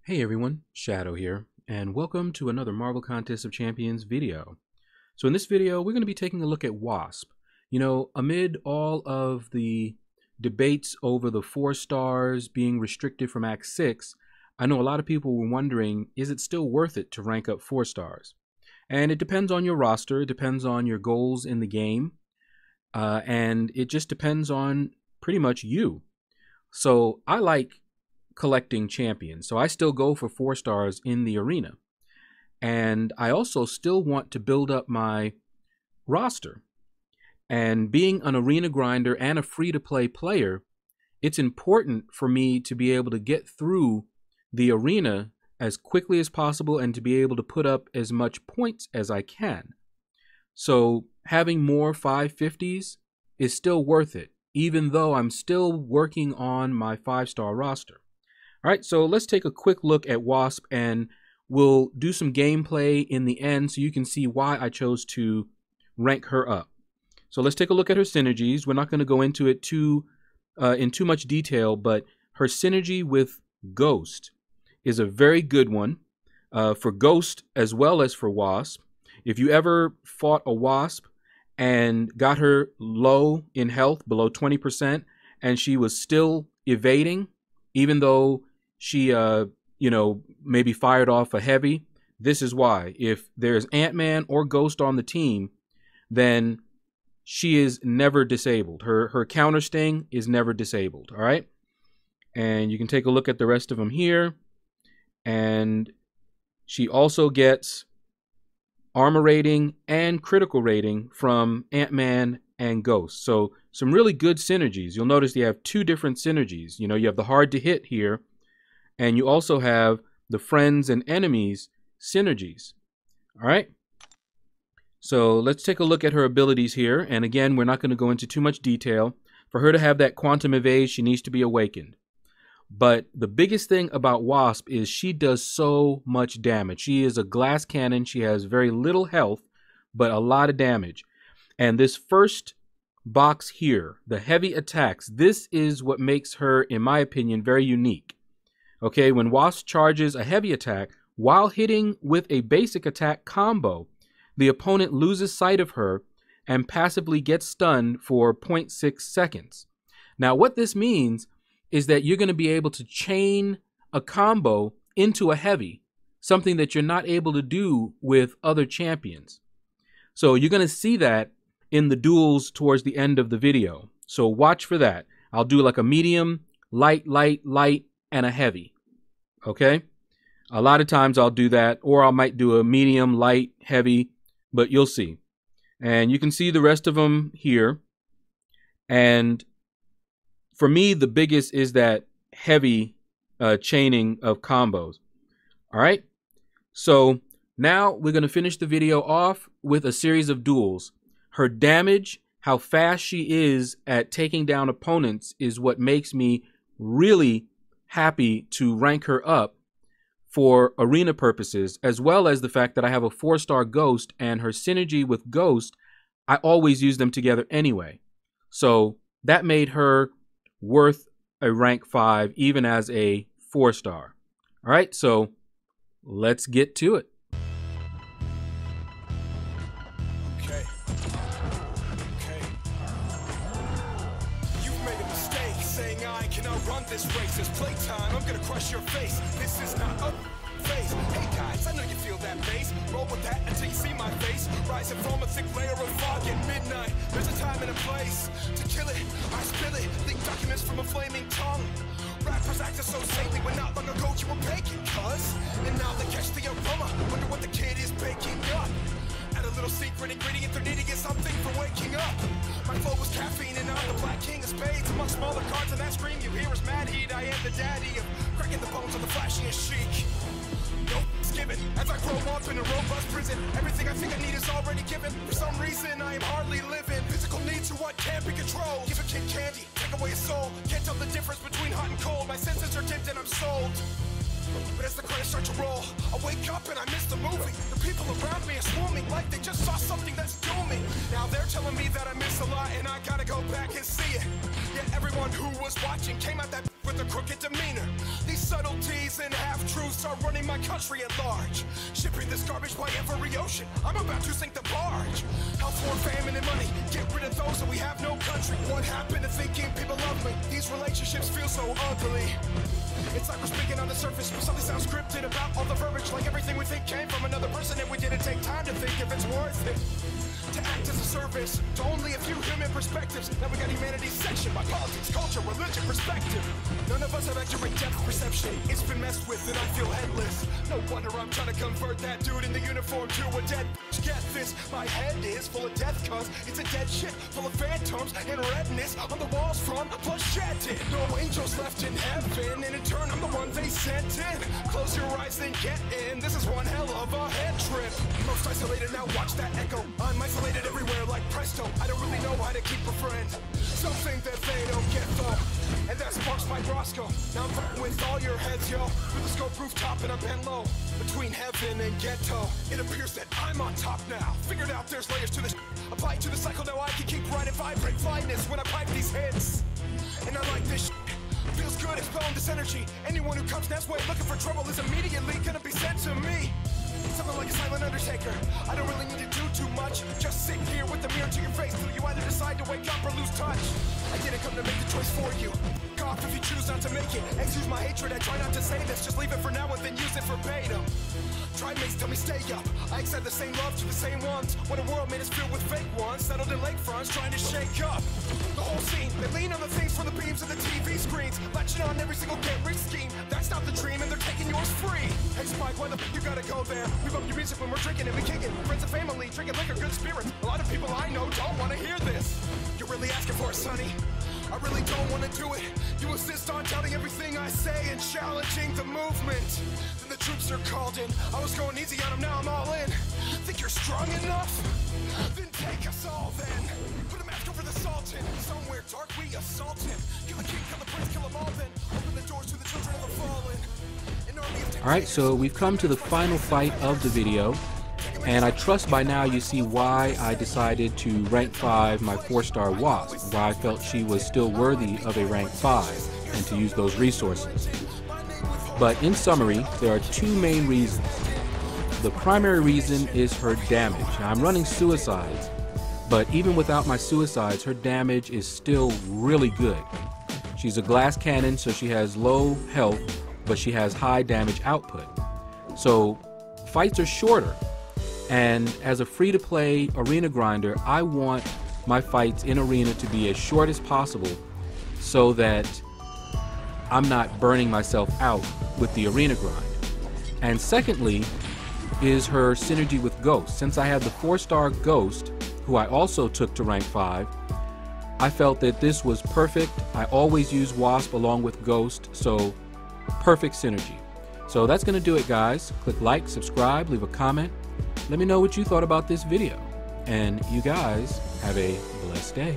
Hey everyone, Shadow here, and welcome to another Marvel Contest of Champions video. So in this video, we're going to be taking a look at Wasp. You know, amid all of the debates over the 4 stars being restricted from Act 6, I know a lot of people were wondering, is it still worth it to rank up 4 stars? And it depends on your roster, it depends on your goals in the game, and it just depends on pretty much you. So I like collecting champions, so I still go for 4 stars in the arena, and I also still want to build up my roster. And being an arena grinder and a free-to-play player, it's important for me to be able to get through the arena as quickly as possible and to be able to put up as much points as I can. So having more 550s is still worth it, even though I'm still working on my 5-star roster. All right, so let's take a quick look at Wasp, and we'll do some gameplay in the end so you can see why I chose to rank her up. So let's take a look at her synergies. We're not going to go into it in too much detail, but her synergy with Ghost is a very good one for Ghost as well as for Wasp. If you ever fought a Wasp and got her low in health, below 20%, and she was still evading, even though she, maybe fired off a heavy, this is why. If there's Ant-Man or Ghost on the team, then she is never disabled. Her counter sting is never disabled, all right? And you can take a look at the rest of them here. And she also gets armor rating and critical rating from Ant-Man and Ghost. So some really good synergies. You'll notice you have 2 different synergies. You know, you have the hard to hit here, and you also have the friends and enemies synergies. All right. So let's take a look at her abilities here. And again, we're not going to go into too much detail. For her to have that quantum evade, she needs to be awakened. But the biggest thing about Wasp is she does so much damage. She is a glass cannon. She has very little health, but a lot of damage. And this first box here, the heavy attacks, this is what makes her, in my opinion, very unique. Okay, when Wasp charges a heavy attack, while hitting with a basic attack combo, the opponent loses sight of her and passively gets stunned for 0.6 seconds. Now, what this means is that you're going to be able to chain a combo into a heavy, something that you're not able to do with other champions. So you're going to see that in the duels towards the end of the video. So watch for that. I'll do like a medium, light, and a heavy. Okay? A lot of times I'll do that, or I might do a medium, light, heavy, but you'll see. And you can see the rest of them here. And for me, the biggest is that heavy chaining of combos. All right? So now we're going to finish the video off with a series of duels. Her damage, how fast she is at taking down opponents, is what makes me really happy to rank her up for arena purposes, as well as the fact that I have a 4-star Ghost, and her synergy with Ghost, I always use them together anyway. So that made her worth a rank 5, even as a 4-star. All right, so let's get to it. Run this race, it's playtime, I'm gonna crush your face. This is not a phase. Hey guys, I know you feel that bass. Roll with that until you see my face. Rising from a thick layer of fog at midnight. There's a time and a place to kill it. I spill it, leak documents from a flaming tongue. Rappers acting so saintly when not long ago you were baking, cuz. And now they catch the aroma, wonder what the kid is baking up. Add a little secret ingredient they're needing is something for waking up. My flow was caffeine and I'm the black king of spades. Among smaller cards and that scream you hear is mad heat. I am the daddy of cracking the bones of the flashiest chic. No given as I grow up in a robust prison. Everything I think I need is already given. For some reason I am hardly living. Physical needs are what can't be controlled. Give a kid candy, take away his soul. Can't tell the difference between hot and cold. My senses are dimmed and I'm sold. But as the credits start to roll, I wake up and I miss the movie. The people around me are swarming like they just saw something that's dooming. Now they're telling me that I miss a lot and I gotta go back and see it. Yet everyone who was watching came out that with a crooked demeanor. These subtleties and half truths are running my country at large. Shipping this garbage by every ocean. I'm about to sink the barge. Health, war, famine, and money. Get rid of those, and we have no country. What happened to thinking people love me? These relationships feel so ugly. It's like we're speaking on the surface, but something sounds scripted about all the verbiage. Like everything we think came from another person, and we didn't take time to think if it's worth it. To act as a service to only a few human perspectives. Now we got humanity's section by politics, culture, religion, perspective. None of us have accurate depth perception. It's been messed with and I feel headless. No wonder I'm trying to convert that dude in the uniform to a dead bitch. Get this, my head is full of death cause it's a dead shit full of phantoms and redness on the walls from blood shedded. No angels left in heaven and in turn I'm the one they sent in. Close your eyes and get in. This is one hell of a head trip. Most isolated, now watch that echo. I'm isolated everywhere like presto. I don't really know how to keep a friend. Something that they don't get though. And that sparks my Roscoe. Now I'm fucking with all your heads, yo. With the scope rooftop and I'm bent low. Between heaven and ghetto. It appears that I'm on top now. Figured out there's layers to this. Apply to the cycle now I can keep riding vibrate flyness when I pipe these hits. And I like this shit. Feels good expelling this energy. Anyone who comes next way looking for trouble is immediately gonna be sent to me. Something like a silent undertaker. I don't really need to do too much. Just sit here with the mirror to your face till you either decide to wake up or lose touch. I didn't come to make the choice for you. Cough if you choose not to make it. Excuse my hatred, I try not to say this. Just leave it for now and then use it verbatim. Try mates, tell me stay up. I extend the same love to the same ones. When a world made us filled with fake ones, settled in lakefronts, trying to shake up the whole scene. They lean on the things from the beams of the TV screens, latching on every single get-rich scheme. That's not the dream, and they're taking yours free. Hey Spike, why the f you gotta go there? We bump your music when we're drinking and we kicking. Friends and family, drinking liquor, good spirits. A lot of people I know don't want to hear this. You're really asking for it, sonny. I really don't want to do it. You insist on doubting everything I say and challenging the movement. Then the troops are called in. I was going easy on them, now I'm all in. Think you're strong enough? Then take us all then. Put a mask over the Sultan. Somewhere dark we assault him. Kill the king, kill the prince, kill them all then. Open the doors to the children of the fallen. Alright, so we've come to the final fight of the video. And I trust by now you see why I decided to rank 5 my 4-star Wasp, why I felt she was still worthy of a rank 5 and to use those resources. But in summary, there are two main reasons. The primary reason is her damage. Now, I'm running suicides, but even without my suicides, her damage is still really good. She's a glass cannon, so she has low health, but she has high damage output. So fights are shorter. And as a free-to-play arena grinder, I want my fights in arena to be as short as possible so that I'm not burning myself out with the arena grind. And secondly is her synergy with Ghost. Since I had the 4-star Ghost, who I also took to rank 5, I felt that this was perfect. I always use Wasp along with Ghost, so perfect synergy. So that's going to do it, guys. Click like, subscribe, leave a comment. Let me know what you thought about this video. And you guys have a blessed day.